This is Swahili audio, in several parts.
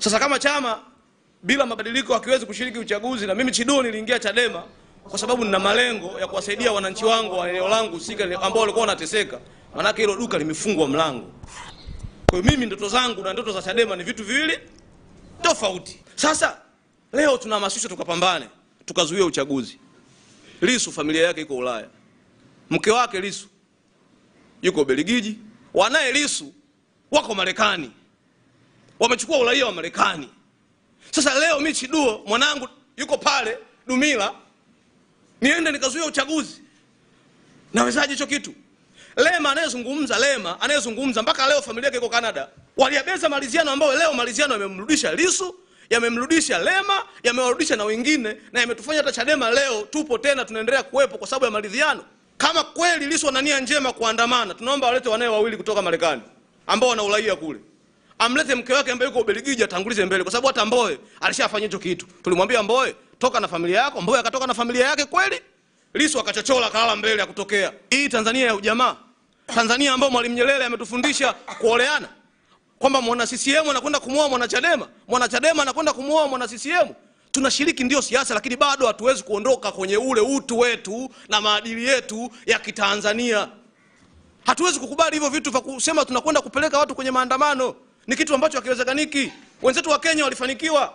Sasa kama chama bila mabadiliko hakiwezi kushiriki uchaguzi, na mimi Chiduo niliingia Chadema kwa sababu nina malengo ya kuwasaidia wananchi wangu wa eneo langu husika ambao walikuwa wanateseka. Maana hilo duka limefungwa mlango. Kwa hiyo mimi ndoto zangu na ndoto za Chadema ni vitu viwili tofauti. Sasa leo tunahamasishwa tukapambane, tukazuia uchaguzi. Lissu familia yake iko Ulaya. Mke wake Lissu yuko Belgiji, wanae Lissu wako Marekani. Wamechukua uraia wa Marekani. Sasa leo mimi Chiduo mwanangu yuko pale Dumila, niende nikazuia uchaguzi. Nawezaje hicho kitu? Lema anayezungumza mpaka leo familia yake iko Canada. Waliabeza maliziano ambayo leo maliziano yamemrudisha Lissu, yamemrudisha Lema, yamewarudisha na wengine, na yametufanya hata Chadema leo tupo tena tunaendelea kuwepo kwa sababu ya maliziano. Kama kweli Lissu ana nia njema kuandamana, tunaomba walete wanae wawili kutoka Marekani ambao wana uraia kule. Amlete mke wake ambaye yuko Belgiji atangulize mbele, kwa sababu hata Mbowe alishafanya hicho kitu. Tulimwambia Mbowe, toka na familia yako, Mbowe akatoka na familia yake kweli. Lissu akachochola kalala mbele ya kutokea. Hii Tanzania ya ujamaa. Tanzania ambao Mwalimu Nyerere ametufundisha kuoleana. Kwamba mwana CCM anakwenda kumuoa mwana Chadema, mwana Chadema anakwenda kumuoa mwana CCM. Tunashiriki ndio siasa, lakini bado hatuwezi kuondoka kwenye ule utu wetu na maadili yetu ya Kitanzania. Hatuwezi kukubali hivyo vitu vya kusema tunakwenda kupeleka watu kwenye maandamano. Ni kitu ambacho hakiwezekaniki. Wenzetu wa Kenya walifanikiwa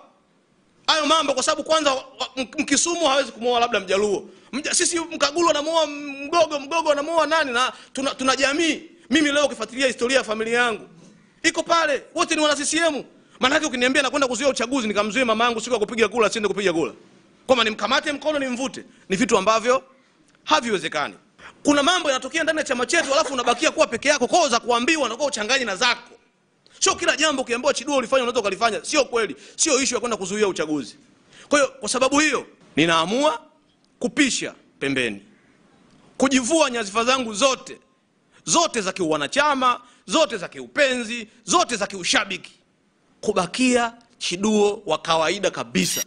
hayo mambo kwa sababu kwanza Mkisumu hawezi kumuoa labda Mjaluo. Sisi Mkagulu anamuoa Mgogo anamuoa nani, na tuna jamii. Mimi leo ukifuatilia historia ya familia yangu iko pale, wote ni wana CCM. Maana yake ukiniambia nakwenda kuzuia uchaguzi nikamzuie mama yangu siku ya kupiga kura asiende kupiga kura, kama nimkamate mkono nimvute, ni vitu ambavyo haviwezekani. Kuna mambo yanatokea ndani ya chama chetu alafu unabakia kuwa peke yako, koza kuambiwa na kwa uchanganye na zako. Sio kila jambo ukiambiwa Chiduo ulifanya unaweza kulifanya, sio kweli. Sio issue ya kwenda kuzuia uchaguzi. Kwa hiyo kwa sababu hiyo ninaamua kupisha pembeni, kujivua nyadhifa zangu zote za kiwanachama, zote za kiupenzi, zote za kiushabiki, kubakia Chiduo wa kawaida kabisa.